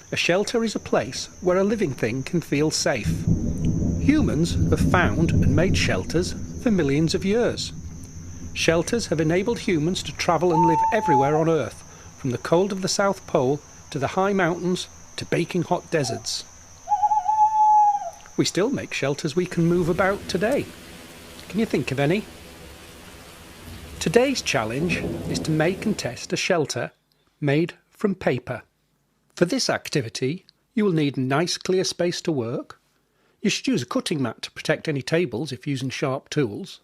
A shelter is a place where a living thing can feel safe. Humans have found and made shelters for millions of years. Shelters have enabled humans to travel and live everywhere on Earth, from the cold of the South Pole to the high mountains to baking hot deserts. We still make shelters we can move about today. Can you think of any? Today's challenge is to make and test a shelter made from paper. For this activity, you will need a nice clear space to work. You should use a cutting mat to protect any tables if using sharp tools.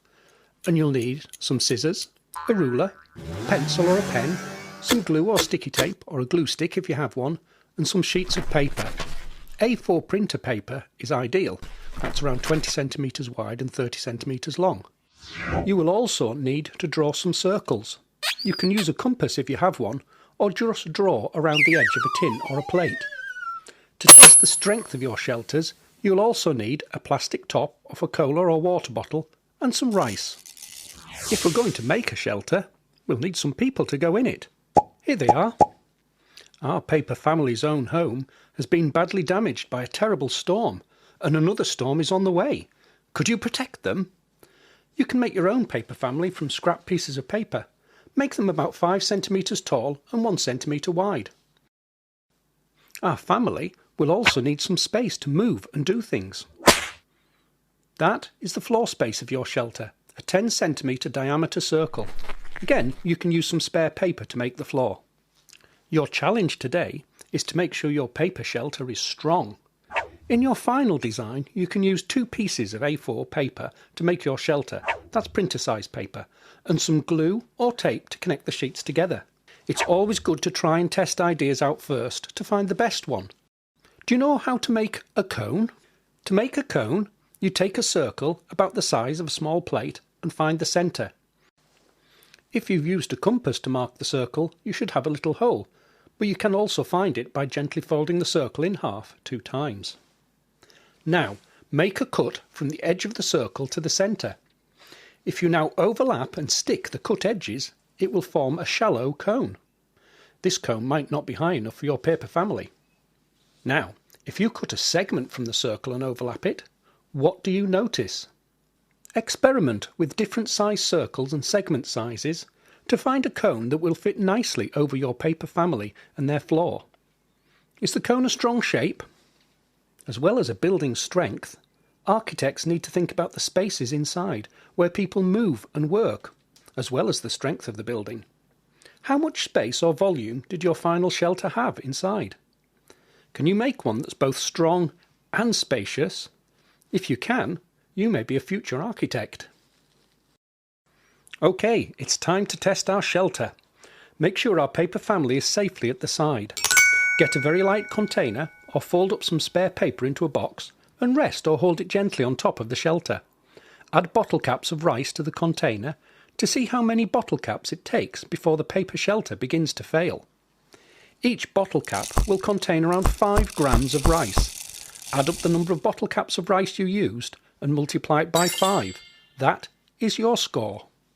And you'll need some scissors, a ruler, a pencil or a pen, some glue or sticky tape or a glue stick if you have one, and some sheets of paper. A4 printer paper is ideal. That's around 20 centimetres wide and 30 centimetres long. You will also need to draw some circles. You can use a compass if you have one, or just draw around the edge of a tin or a plate. To test the strength of your shelters, you'll also need a plastic top of a cola or water bottle and some rice. If we're going to make a shelter, we'll need some people to go in it. Here they are. Our paper family's own home has been badly damaged by a terrible storm, and another storm is on the way. Could you protect them? You can make your own paper family from scrap pieces of paper. Make them about 5 centimetres tall and 1 centimetre wide. Our family will also need some space to move and do things. That is the floor space of your shelter, a 10 centimetre diameter circle. Again, you can use some spare paper to make the floor. Your challenge today is to make sure your paper shelter is strong. In your final design, you can use 2 pieces of A4 paper to make your shelter. That's printer size paper, and some glue or tape to connect the sheets together. It's always good to try and test ideas out first to find the best one. Do you know how to make a cone? To make a cone, you take a circle about the size of a small plate and find the centre. If you've used a compass to mark the circle, you should have a little hole, but you can also find it by gently folding the circle in half 2 times. Now, make a cut from the edge of the circle to the centre. If you now overlap and stick the cut edges, it will form a shallow cone. This cone might not be high enough for your paper family. Now, if you cut a segment from the circle and overlap it, what do you notice? Experiment with different size circles and segment sizes to find a cone that will fit nicely over your paper family and their floor. Is the cone a strong shape? As well as a building's strength, architects need to think about the spaces inside where people move and work, as well as the strength of the building. How much space or volume did your final shelter have inside? Can you make one that's both strong and spacious? If you can, you may be a future architect. OK, it's time to test our shelter. Make sure our paper family is safely at the side. Get a very light container or fold up some spare paper into a box and rest or hold it gently on top of the shelter. Add bottle caps of rice to the container to see how many bottle caps it takes before the paper shelter begins to fail. Each bottle cap will contain around 5 grams of rice. Add up the number of bottle caps of rice you used and multiply it by 5. That is your score.